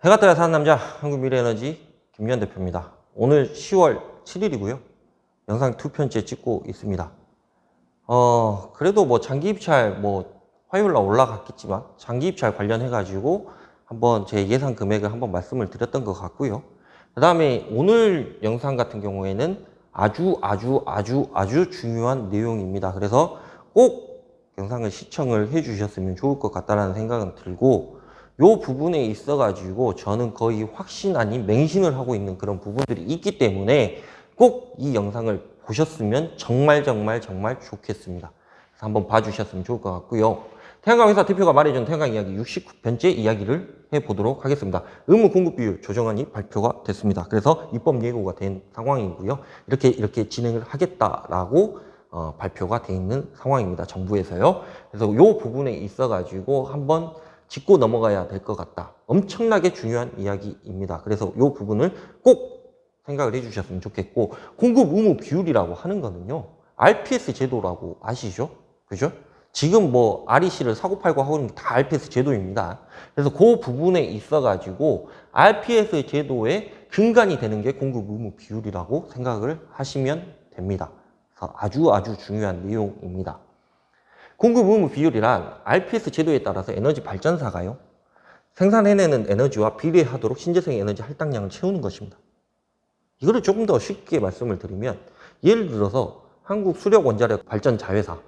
해가 떠야 사는 남자 한국미래에너지 김유한 대표입니다. 오늘 10월 7일이고요. 영상 2편째 찍고 있습니다. 그래도 뭐 장기 입찰 화요일 날 올라갔겠지만 장기 입찰 관련해 가지고 한번 제 예상 금액을 한번 말씀을 드렸던 것 같고요. 그 다음에 오늘 영상 같은 경우에는 아주 중요한 내용입니다. 그래서 꼭 영상을 시청을 해 주셨으면 좋을 것 같다는 생각은 들고, 요 부분에 있어 가지고 저는 거의 확신 아닌 맹신을 하고 있는 그런 부분들이 있기 때문에 꼭 이 영상을 보셨으면 정말 좋겠습니다. 그래서 한번 봐주셨으면 좋을 것 같고요. 태양광 회사 대표가 말해준 태양광 이야기 69편째 이야기를 해보도록 하겠습니다. 의무 공급 비율 조정안이 발표가 됐습니다. 그래서 입법 예고가 된 상황이고요. 이렇게 진행을 하겠다라고 발표가 돼 있는 상황입니다. 정부에서요. 그래서 요 부분에 있어 가지고 한번 짚고 넘어가야 될 것 같다. 엄청나게 중요한 이야기입니다. 그래서 이 부분을 꼭 생각을 해주셨으면 좋겠고, 공급 의무 비율이라고 하는 거는요, RPS 제도라고 아시죠? 그죠? 지금 REC를 사고팔고 하고 있는 게 다 RPS 제도입니다. 그래서 그 부분에 있어가지고 RPS 제도의 근간이 되는 게 공급 의무 비율이라고 생각을 하시면 됩니다. 그래서 아주 중요한 내용입니다. 공급 의무 비율이란 RPS 제도에 따라서 에너지 발전사가요, 생산해내는 에너지와 비례하도록 신재생 에너지 할당량을 채우는 것입니다. 이거를 조금 더 쉽게 말씀을 드리면, 예를 들어서 한국 수력 원자력 발전 자회사가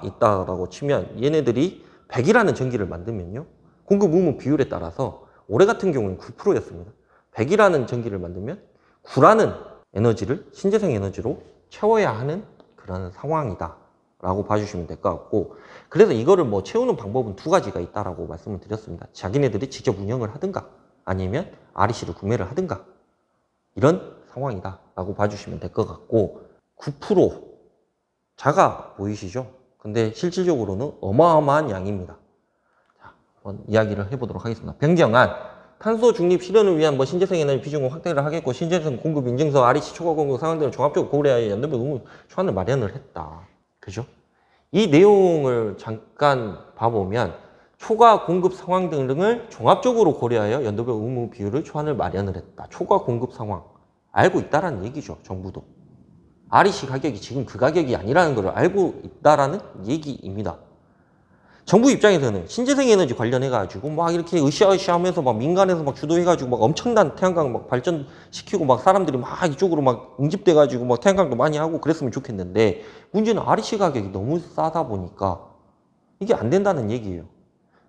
있다라고 치면 얘네들이 100이라는 전기를 만들면요, 공급 의무 비율에 따라서 올해 같은 경우는 9%였습니다. 100이라는 전기를 만들면 9라는 에너지를 신재생 에너지로 채워야 하는 그런 상황이다 라고 봐주시면 될 것 같고, 그래서 이거를 채우는 방법은 두 가지가 있다라고 말씀을 드렸습니다. 자기네들이 직접 운영을 하든가 아니면 REC를 구매를 하든가, 이런 상황이다 라고 봐주시면 될 것 같고, 9% 작아 보이시죠? 근데 실질적으로는 어마어마한 양입니다. 자, 한번 이야기를 해보도록 하겠습니다. 변경안 탄소 중립 실현을 위한 신재생 에너지 비중을 확대를 하겠고, 신재생 공급 인증서, REC 초과 공급 상황 등을 종합적으로 고려하여 연도별 의무 초안을 마련을 했다. 그죠? 이 내용을 잠깐 봐보면 초과 공급 상황 등을 종합적으로 고려하여 연도별 의무 비율을 초안을 마련을 했다. 초과 공급 상황 알고 있다라는 얘기죠. 정부도 REC 가격이 지금 그 가격이 아니라는 걸 알고 있다라는 얘기입니다. 정부 입장에서는 신재생 에너지 관련해 가지고 이렇게 으쌰으쌰하면서 민간에서 주도해 가지고 엄청난 태양광 발전시키고 사람들이 이쪽으로 응집돼 가지고 태양광도 많이 하고 그랬으면 좋겠는데, 문제는 REC 가격이 너무 싸다 보니까 이게 안 된다는 얘기예요.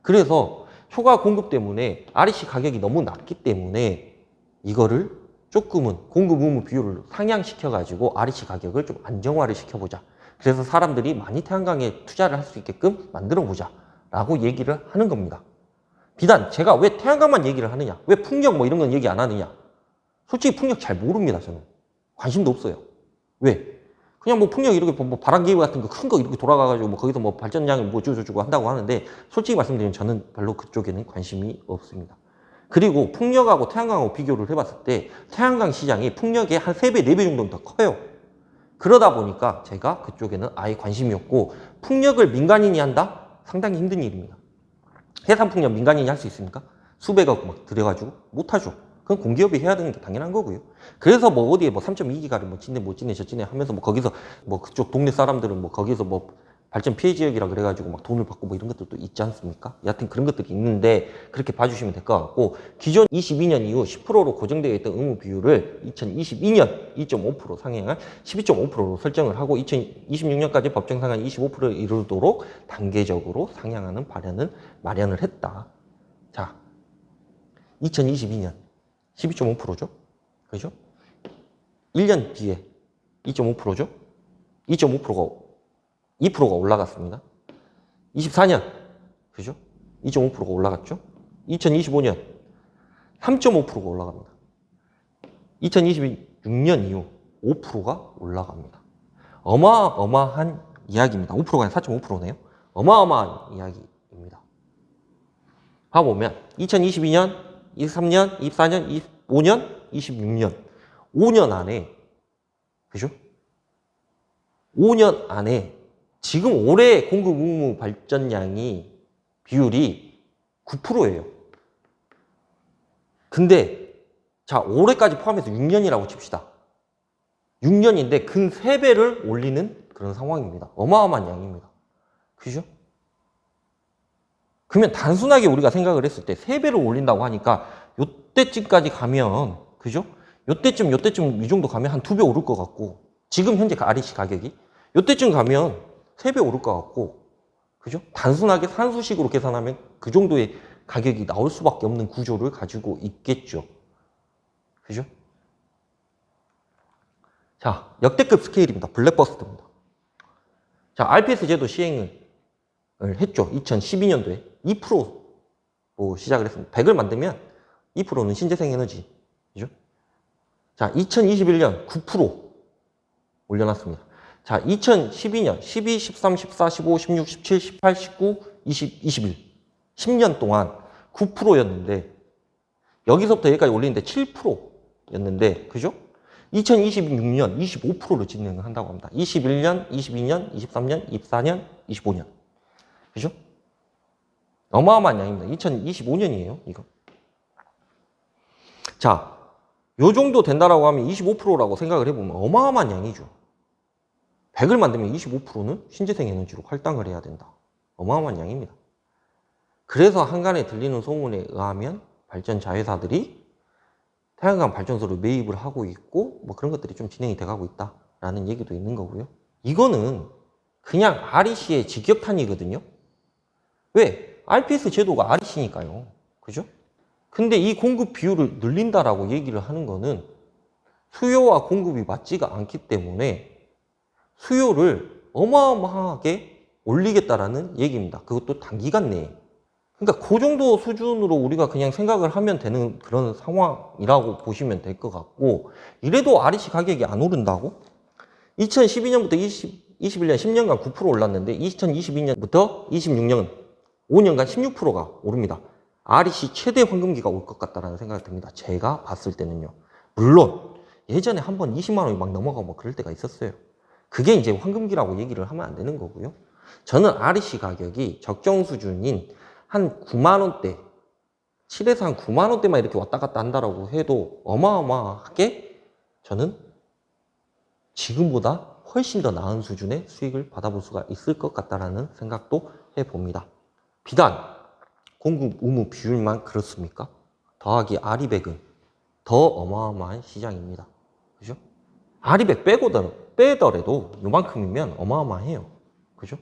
그래서 초과 공급 때문에 REC 가격이 너무 낮기 때문에 이거를 조금은 공급 의무 비율을 상향시켜 가지고 REC 가격을 좀 안정화를 시켜보자. 그래서 사람들이 많이 태양광에 투자를 할 수 있게끔 만들어보자 라고 얘기를 하는 겁니다. 비단 제가 왜 태양광만 얘기를 하느냐, 왜 풍력 이런 건 얘기 안 하느냐, 솔직히 풍력 잘 모릅니다. 저는 관심도 없어요. 왜? 그냥 풍력 이렇게 바람기구 같은 거 큰 거 이렇게 돌아가가지고 거기서 발전량을 어쩌고저쩌고 한다고 하는데, 솔직히 말씀드리면 저는 별로 그쪽에는 관심이 없습니다. 그리고 풍력하고 태양광하고 비교를 해봤을 때 태양광 시장이 풍력의 한 3배, 4배 정도는 더 커요. 그러다 보니까 제가 그쪽에는 아예 관심이 없고, 풍력을 민간인이 한다? 상당히 힘든 일입니다. 해상 풍력 민간인이 할 수 있습니까? 수백억 들여가지고 못하죠. 그건 공기업이 해야 되는 게 당연한 거고요. 그래서 어디에 3.2기가를 지네 못 지네 저 지네 하면서 거기서 그쪽 동네 사람들은 거기서 발전 피해 지역이라 그래가지고 돈을 받고 이런 것들도 있지 않습니까? 여하튼 그런 것들이 있는데 그렇게 봐주시면 될 것 같고, 기존 22년 이후 10%로 고정되어 있던 의무 비율을 2022년 2.5% 상향한 12.5%로 설정을 하고, 2026년까지 법정 상한 25%에 이르도록 단계적으로 상향하는 마련을 했다. 자, 2022년 12.5%죠? 그죠? 1년 뒤에 2.5%죠? 2.5%가 2%가 올라갔습니다. 24년, 그죠? 2.5%가 올라갔죠? 2025년 3.5%가 올라갑니다. 2026년 이후 5%가 올라갑니다. 어마어마한 이야기입니다. 5%가 아니라 4.5%네요. 어마어마한 이야기입니다. 봐보면 2022년, 23년, 24년, 25년, 26년 5년 안에, 그죠? 5년 안에 지금 올해 공급 의무 발전량이 비율이 9%예요. 근데 자, 올해까지 포함해서 6년이라고 칩시다. 6년인데 근 3배를 올리는 그런 상황입니다. 어마어마한 양입니다. 그죠? 그러면 단순하게 우리가 생각을 했을 때 3배를 올린다고 하니까 요때쯤까지 가면, 그죠? 요때쯤 이 정도 가면 한 2배 오를 것 같고, 지금 현재 REC 가격이 요때쯤 가면 3배 오를 것 같고, 그죠? 단순하게 산수식으로 계산하면 그 정도의 가격이 나올 수밖에 없는 구조를 가지고 있겠죠. 그죠? 자, 역대급 스케일입니다. 블랙버스트입니다. 자, RPS 제도 시행을 했죠. 2012년도에 2%로 시작을 했습니다. 100을 만들면 2%는 신재생 에너지. 그죠? 자, 2021년 9% 올려놨습니다. 자, 2012년 12, 13, 14, 15, 16, 17, 18, 19, 20, 21. 10년 동안 9%였는데 여기서부터 여기까지 올리는데 7%였는데 그죠? 2026년 25%로 진행을 한다고 합니다. 21년, 22년, 23년, 24년, 25년. 그죠? 어마어마한 양입니다. 2025년이에요, 이거. 자, 요 정도 된다라고 하면 25%라고 생각을 해보면 어마어마한 양이죠. 100을 만들면 25%는 신재생 에너지로 할당을 해야 된다. 어마어마한 양입니다. 그래서 한간에 들리는 소문에 의하면 발전 자회사들이 태양광 발전소를 매입을 하고 있고 뭐 그런 것들이 좀 진행이 돼가고 있다라는 얘기도 있는 거고요. 이거는 그냥 REC의 직격탄이거든요. 왜? RPS 제도가 REC니까요. 그죠? 근데 이 공급 비율을 늘린다라고 얘기를 하는 거는 수요와 공급이 맞지가 않기 때문에 수요를 어마어마하게 올리겠다라는 얘기입니다. 그것도 단기간 내에. 그러니까 그 정도 수준으로 우리가 그냥 생각을 하면 되는 그런 상황이라고 보시면 될 것 같고, 이래도 REC 가격이 안 오른다고? 2012년부터 21년 10년간 9% 올랐는데 2022년부터 26년 5년간 16%가 오릅니다. REC 최대 황금기가 올 것 같다는 생각이 듭니다. 제가 봤을 때는요. 물론 예전에 한번 20만 원이 막 넘어가고 뭐 그럴 때가 있었어요. 그게 이제 황금기라고 얘기를 하면 안 되는 거고요. 저는 REC 가격이 적정 수준인 한 9만 원대, 7에서 한 9만 원대만 이렇게 왔다 갔다 한다라고 해도 어마어마하게 저는 지금보다 훨씬 더 나은 수준의 수익을 받아볼 수가 있을 것 같다라는 생각도 해봅니다. 비단 공급 의무 비율만 그렇습니까? 더하기 RE100은 더 어마어마한 시장입니다. 그죠? RE100 빼더라도 요만큼이면 어마어마해요. 그죠?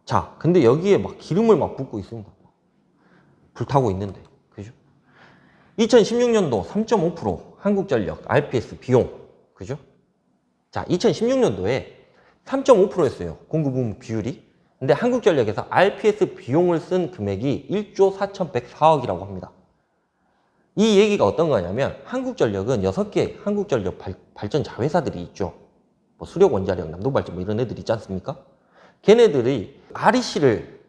자, 근데 여기에 막 기름을 막 붓고 있습니다. 불타고 있는데. 그죠? 2016년도 3.5% 한국전력 RPS 비용. 그죠? 자, 2016년도에 3.5%였어요. 공급 의무 비율이. 근데 한국전력에서 RPS 비용을 쓴 금액이 1조 4,104억이라고 합니다. 이 얘기가 어떤 거냐면 한국전력은 6개 한국전력 발전 자회사들이 있죠. 뭐 수력원자력, 남동발전 뭐 이런 애들 있지 않습니까? 걔네들이 REC를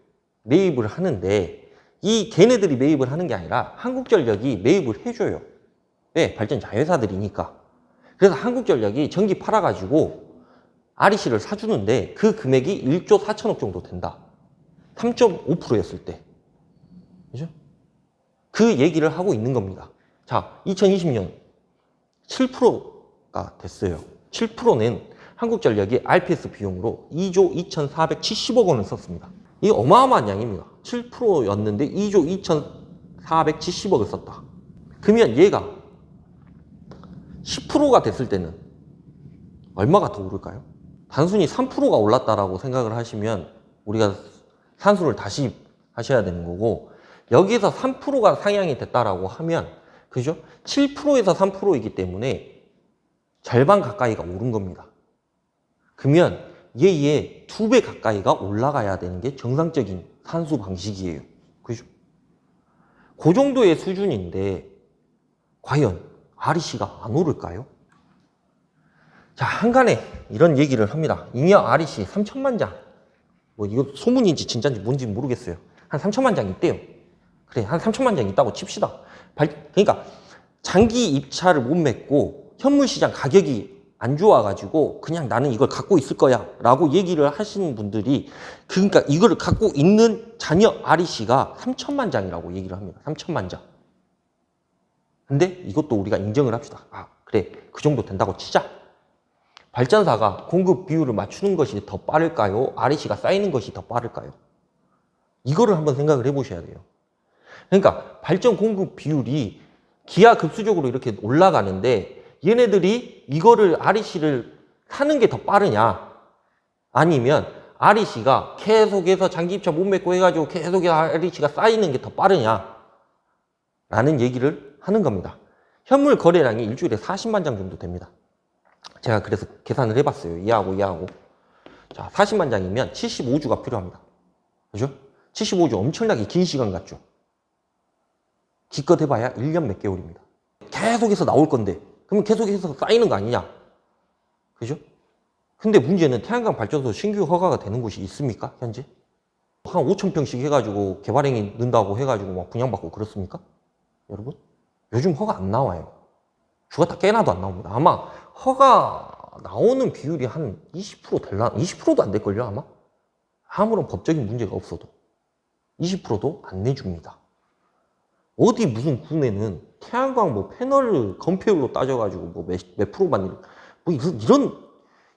매입을 하는데 이 걔네들이 매입을 하는 게 아니라 한국전력이 매입을 해줘요. 왜? 발전 자회사들이니까. 그래서 한국전력이 전기 팔아가지고 REC를 사주는데 그 금액이 1조 4천억 정도 된다. 3.5%였을 때. 그죠? 그 얘기를 하고 있는 겁니다. 자, 2020년 7%가 됐어요. 7%는 한국전력이 RPS 비용으로 2조 2,470억 원을 썼습니다. 이게 어마어마한 양입니다. 7%였는데 2조 2,470억을 썼다. 그러면 얘가 10%가 됐을 때는 얼마가 더 오를까요? 단순히 3%가 올랐다라고 생각을 하시면 우리가 산수를 다시 하셔야 되는 거고, 여기에서 3%가 상향이 됐다라고 하면, 그죠? 7%에서 3%이기 때문에 절반 가까이가 오른 겁니다. 그러면 얘의 2배 가까이가 올라가야 되는 게 정상적인 산수 방식이에요. 그죠? 그 정도의 수준인데 과연 REC가 안 오를까요? 자, 한간에 이런 얘기를 합니다. 잉여 REC 3천만 장. 뭐 이거 소문인지 진짜인지 뭔지 모르겠어요. 한 3천만 장 있대요. 그래, 한 3천만 장 있다고 칩시다. 그러니까 장기 입찰을 못 맺고 현물 시장 가격이 안 좋아가지고 그냥 나는 이걸 갖고 있을 거야 라고 얘기를 하시는 분들이, 그러니까 이걸 갖고 있는 잔여 REC가 3천만 장이라고 얘기를 합니다. 3천만 장. 근데 이것도 우리가 인정을 합시다. 아, 그래. 그 정도 된다고 치자. 발전사가 공급 비율을 맞추는 것이 더 빠를까요? REC가 쌓이는 것이 더 빠를까요? 이거를 한번 생각을 해보셔야 돼요. 그러니까 발전 공급 비율이 기하급수적으로 이렇게 올라가는데 얘네들이 이거를 REC를 사는 게 더 빠르냐? 아니면 REC가 계속해서 장기 입찰 못 맺고 해가지고 계속해서 REC가 쌓이는 게 더 빠르냐? 라는 얘기를 하는 겁니다. 현물 거래량이 일주일에 40만 장 정도 됩니다. 제가 그래서 계산을 해봤어요. 이하고. 자, 40만 장이면 75주가 필요합니다. 그죠? 75주 엄청나게 긴 시간 같죠? 기껏 해봐야 1년 몇 개월입니다. 계속해서 나올 건데, 그러면 계속해서 쌓이는 거 아니냐? 그죠? 근데 문제는 태양광 발전소 신규 허가가 되는 곳이 있습니까? 현재? 한 5,000평씩 해가지고 개발행위 는다고 해가지고 막 분양받고 그렇습니까? 여러분? 요즘 허가 안 나와요. 주가 다 깨나도 안 나옵니다. 아마 허가 나오는 비율이 한 20% 될라? 20%도 안 될걸요, 아마? 아무런 법적인 문제가 없어도. 20%도 안 내줍니다. 어디 무슨 군에는 태양광 뭐 패널을 건폐율로 따져가지고 뭐 몇 프로만, 뭐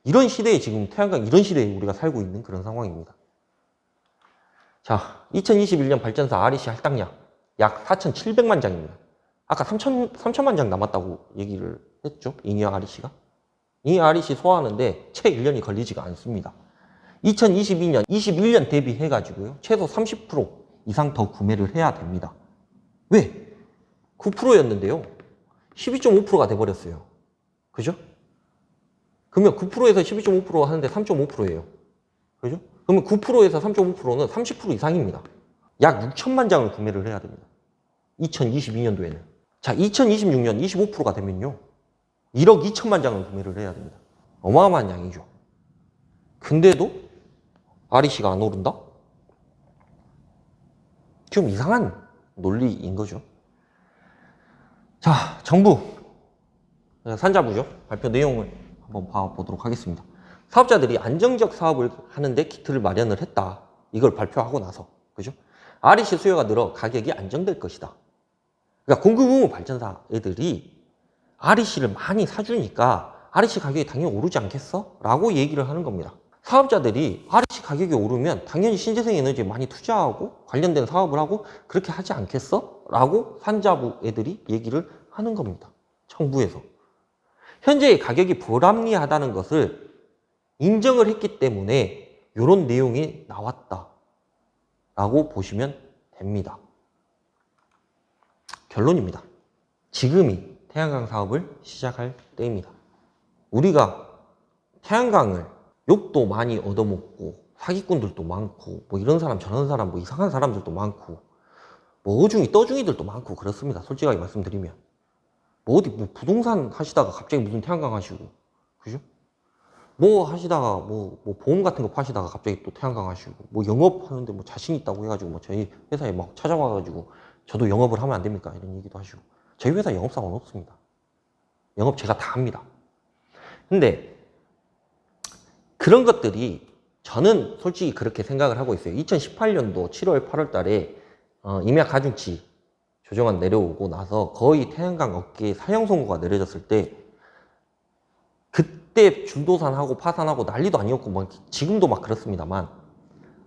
이런 시대에 지금 태양광 이런 시대에 우리가 살고 있는 그런 상황입니다. 자, 2021년 발전사 REC 할당량 약 4,700만 장입니다. 아까 3천만 장 남았다고 얘기를 했죠. 잉여 REC가. 이 REC 소화하는데 채 1년이 걸리지가 않습니다. 2022년, 21년 대비해가지고요. 최소 30% 이상 더 구매를 해야 됩니다. 왜? 9%였는데요. 12.5%가 돼버렸어요. 그죠? 그러면 9%에서 12.5% 하는데 3.5%예요. 그죠? 그러면 9%에서 3.5%는 30% 이상입니다. 약 6천만 장을 구매를 해야 됩니다. 2022년도에는. 자, 2026년 25%가 되면요. 1억 2천만 장을 구매를 해야 됩니다. 어마어마한 양이죠. 근데도 REC가 안 오른다? 좀 이상한 논리인 거죠. 자, 정부 산자부죠. 발표 내용을 한번 봐보도록 하겠습니다. 사업자들이 안정적 사업을 하는데 키트를 마련을 했다. 이걸 발표하고 나서, 그죠? REC 수요가 늘어 가격이 안정될 것이다. 그러니까 공급 의무 발전사 애들이 REC를 많이 사주니까 REC 가격이 당연히 오르지 않겠어? 라고 얘기를 하는 겁니다. 사업자들이 REC 가격이 오르면 당연히 신재생 에너지에 많이 투자하고 관련된 사업을 하고 그렇게 하지 않겠어? 라고 산자부 애들이 얘기를 하는 겁니다. 정부에서. 현재의 가격이 불합리하다는 것을 인정을 했기 때문에 이런 내용이 나왔다. 라고 보시면 됩니다. 결론입니다. 지금이 태양광 사업을 시작할 때입니다. 우리가 태양광을 욕도 많이 얻어먹고 사기꾼들도 많고 뭐 이런 사람 저런 사람 뭐 이상한 사람들도 많고 뭐 어중이 떠중이들도 많고 그렇습니다. 솔직하게 말씀드리면 뭐 어디 뭐 부동산 하시다가 갑자기 무슨 태양광 하시고 그죠? 뭐 하시다가 뭐 보험 같은 거 파시다가 갑자기 또 태양광 하시고 뭐 영업하는데 뭐 자신 있다고 해가지고 뭐 저희 회사에 막 찾아와가지고 저도 영업을 하면 안 됩니까? 이런 얘기도 하시고 저희 회사 영업사원 없습니다. 영업 제가 다 합니다. 근데 그런 것들이 저는 솔직히 그렇게 생각을 하고 있어요. 2018년도 7월, 8월 달에 임야 가중치 조정안 내려오고 나서 거의 태양광 업계에 사형 선고가 내려졌을 때 그때 줄도산하고 파산하고 난리도 아니었고 뭐 지금도 막 그렇습니다만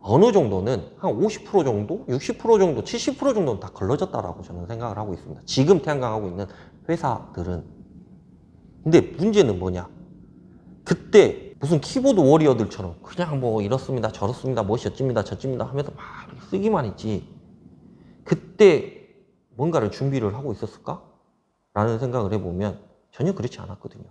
어느 정도는 한 50% 정도, 60% 정도, 70% 정도는 다 걸러졌다라고 저는 생각을 하고 있습니다. 지금 태양광 하고 있는 회사들은. 근데 문제는 뭐냐? 그때 무슨 키보드 워리어들처럼 그냥 뭐 이렇습니다, 저렇습니다, 뭐시 어찝니다, 저찝니다 하면서 막 쓰기만 했지. 그때 뭔가를 준비를 하고 있었을까? 라는 생각을 해보면 전혀 그렇지 않았거든요.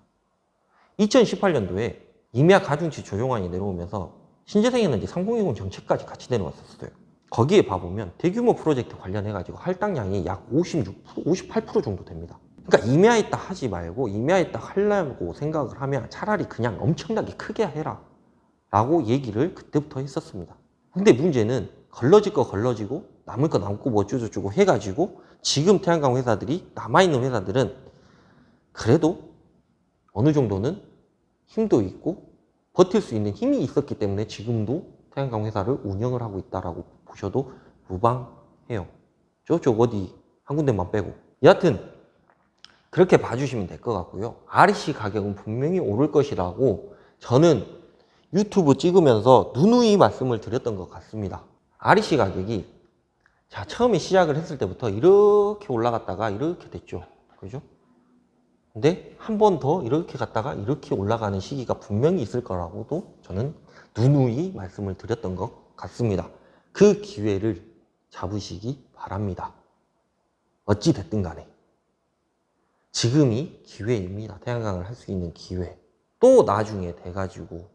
2018년도에 임야 가중치 조정안이 내려오면서 신재생에너지 상공회공 정책까지 같이 내려왔었어요. 거기에 봐보면 대규모 프로젝트 관련해가지고 할당량이 약 56%, 58% 정도 됩니다. 그러니까 임야했다 하지 말고 임야했다 하려고 생각을 하면 차라리 그냥 엄청나게 크게 해라 라고 얘기를 그때부터 했었습니다. 근데 문제는 걸러질 거 걸러지고 남을 거 남고 뭐 어쩌고저쩌고 해가지고 지금 태양광 회사들이 남아있는 회사들은 그래도 어느 정도는 힘도 있고 버틸 수 있는 힘이 있었기 때문에 지금도 태양광 회사를 운영을 하고 있다라고 보셔도 무방해요. 저쪽 어디 한 군데만 빼고. 여하튼 그렇게 봐주시면 될 것 같고요. REC 가격은 분명히 오를 것이라고 저는 유튜브 찍으면서 누누이 말씀을 드렸던 것 같습니다. REC 가격이 자, 처음에 시작을 했을 때부터 이렇게 올라갔다가 이렇게 됐죠. 그죠? 근데 한 번 더 이렇게 갔다가 이렇게 올라가는 시기가 분명히 있을 거라고도 저는 누누이 말씀을 드렸던 것 같습니다. 그 기회를 잡으시기 바랍니다. 어찌 됐든 간에. 지금이 기회입니다. 태양광을 할 수 있는 기회. 또 나중에 돼가지고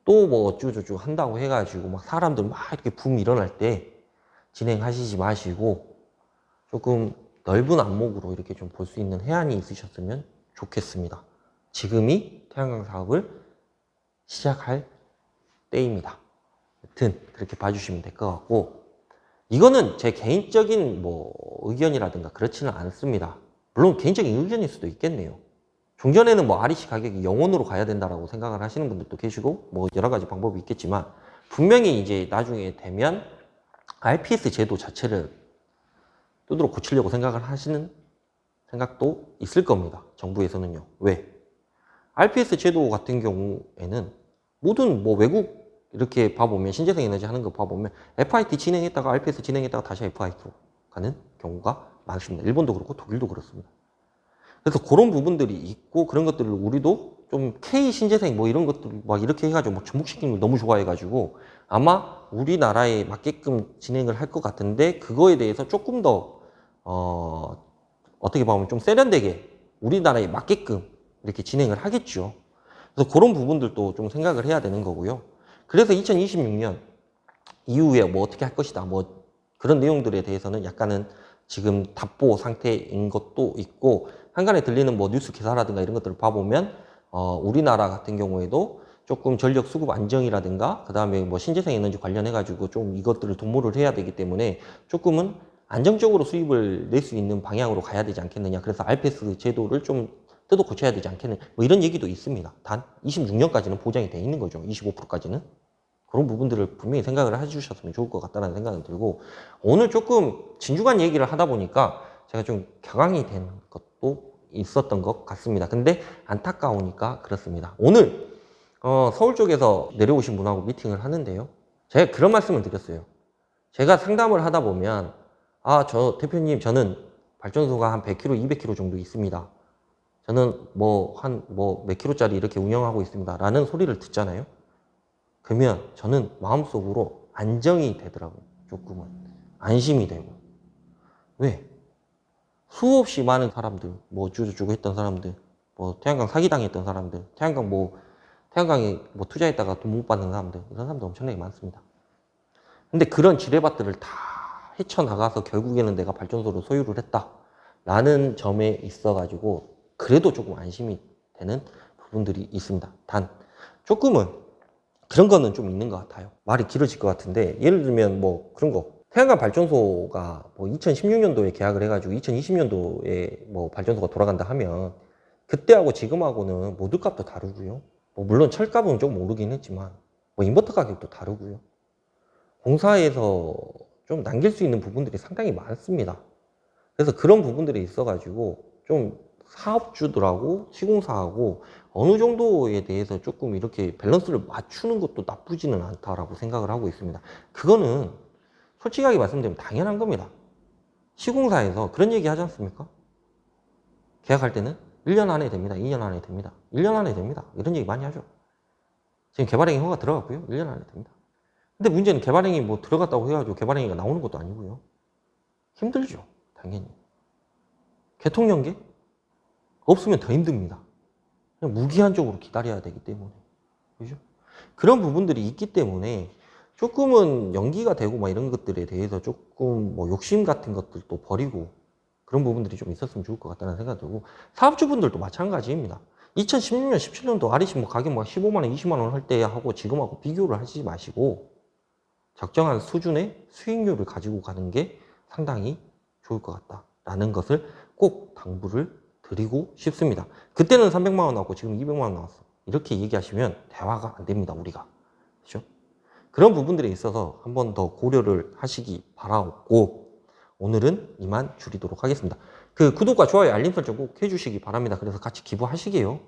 또 뭐 어쩌고저쩌고 한다고 해가지고 막 사람들 막 이렇게 붐 일어날 때 진행하시지 마시고 조금 넓은 안목으로 이렇게 좀 볼 수 있는 해안이 있으셨으면 좋겠습니다. 지금이 태양광 사업을 시작할 때입니다. 여튼 그렇게 봐주시면 될 것 같고, 이거는 제 개인적인 뭐 의견이라든가 그렇지는 않습니다. 물론 개인적인 의견일 수도 있겠네요. 종전에는 뭐 REC 가격이 0원으로 가야 된다라고 생각을 하시는 분들도 계시고 뭐 여러 가지 방법이 있겠지만, 분명히 이제 나중에 되면 RPS 제도 자체를 두드러 고치려고 생각을 하시는 생각도 있을 겁니다. 정부에서는요. 왜? RPS 제도 같은 경우에는 모든 뭐 외국 이렇게 봐보면 신재생 에너지 하는 거 봐보면 FIT 진행했다가 RPS 진행했다가 다시 FIT로 가는 경우가 많습니다. 일본도 그렇고 독일도 그렇습니다. 그래서 그런 부분들이 있고, 그런 것들을 우리도 좀 K 신재생 뭐 이런 것들 막 이렇게 해가지고 막 접목시키는 걸 너무 좋아해가지고 아마 우리나라에 맞게끔 진행을 할 것 같은데, 그거에 대해서 조금 더 어떻게 보면 좀 세련되게 우리나라에 맞게끔 이렇게 진행을 하겠죠. 그래서 그런 부분들도 좀 생각을 해야 되는 거고요. 그래서 2026년 이후에 뭐 어떻게 할 것이다 뭐 그런 내용들에 대해서는 약간은 지금 답보 상태인 것도 있고, 한간에 들리는 뭐 뉴스 기사라든가 이런 것들을 봐보면 우리나라 같은 경우에도 조금 전력 수급 안정이라든가 그 다음에 뭐 신재생 에너지 관련해 가지고 좀 이것들을 도모를 해야 되기 때문에 조금은 안정적으로 수입을 낼 수 있는 방향으로 가야 되지 않겠느냐. 그래서 RPS 제도를 좀 뜯어 고쳐야 되지 않겠느냐. 뭐 이런 얘기도 있습니다. 단 26년까지는 보장이 돼 있는 거죠. 25%까지는. 그런 부분들을 분명히 생각을 해주셨으면 좋을 것 같다는 생각이 들고, 오늘 조금 진중한 얘기를 하다 보니까 제가 좀 격앙이 된 것도 있었던 것 같습니다. 근데 안타까우니까 그렇습니다. 오늘 서울 쪽에서 내려오신 분하고 미팅을 하는데요. 제가 그런 말씀을 드렸어요. 제가 상담을 하다 보면 저 대표님, 저는 발전소가 한 100km, 200km 정도 있습니다. 저는 몇 킬로짜리 이렇게 운영하고 있습니다. 라는 소리를 듣잖아요. 그러면 저는 마음속으로 안정이 되더라고요. 조금은. 안심이 되고. 왜? 수없이 많은 사람들, 뭐 어쩌고저쩌고 했던 사람들, 뭐 태양광 사기당했던 사람들, 태양광에 뭐 투자했다가 돈 못 받는 사람들, 이런 사람들 엄청나게 많습니다. 근데 그런 지뢰밭들을 다 헤쳐나가서 결국에는 내가 발전소를 소유를 했다라는 점에 있어가지고 그래도 조금 안심이 되는 부분들이 있습니다. 단 조금은 그런 거는 좀 있는 것 같아요. 말이 길어질 것 같은데, 예를 들면 뭐 그런 거, 태양광 발전소가 뭐 2016년도에 계약을 해가지고 2020년도에 뭐 발전소가 돌아간다 하면 그때하고 지금하고는 모듈 값도 다르고요. 뭐 물론 철값은 좀 오르긴 했지만 뭐 인버터 가격도 다르고요. 공사에서 좀 남길 수 있는 부분들이 상당히 많습니다. 그래서 그런 부분들이 있어가지고 좀 사업주들하고 시공사하고 어느 정도에 대해서 조금 이렇게 밸런스를 맞추는 것도 나쁘지는 않다라고 생각을 하고 있습니다. 그거는 솔직하게 말씀드리면 당연한 겁니다. 시공사에서 그런 얘기 하지 않습니까? 계약할 때는 1년 안에 됩니다. 2년 안에 됩니다. 1년 안에 됩니다. 이런 얘기 많이 하죠. 지금 개발행위 허가 들어갔고요. 1년 안에 됩니다. 근데 문제는 개발행위 뭐 들어갔다고 해가지고 개발행위가 나오는 것도 아니고요. 힘들죠. 당연히. 개통연계? 없으면 더 힘듭니다. 그냥 무기한적으로 기다려야 되기 때문에. 그죠? 그런 부분들이 있기 때문에 조금은 연기가 되고 막 이런 것들에 대해서 조금 뭐 욕심 같은 것들도 버리고 그런 부분들이 좀 있었으면 좋을 것 같다는 생각이 들고, 사업주분들도 마찬가지입니다. 2016년, 17년도 REC 뭐 가격 막 15만 원, 20만 원 할 때 하고 지금하고 비교를 하시지 마시고 적정한 수준의 수익률을 가지고 가는 게 상당히 좋을 것 같다라는 것을 꼭 당부를 드리고 싶습니다. 그때는 300만 원 나왔고 지금 200만 원 나왔어. 이렇게 얘기하시면 대화가 안 됩니다, 우리가. 그렇죠? 그런 부분들에 있어서 한 번 더 고려를 하시기 바라고, 오늘은 이만 줄이도록 하겠습니다. 그 구독과 좋아요, 알림 설정 꼭 해주시기 바랍니다. 그래서 같이 기부하시게요.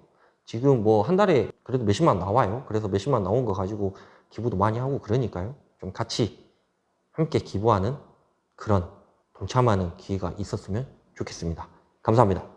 지금 뭐 한 달에 그래도 몇십만 나와요. 그래서 몇십만 나온 거 가지고 기부도 많이 하고 그러니까요. 좀 같이 함께 기부하는 그런 동참하는 기회가 있었으면 좋겠습니다. 감사합니다.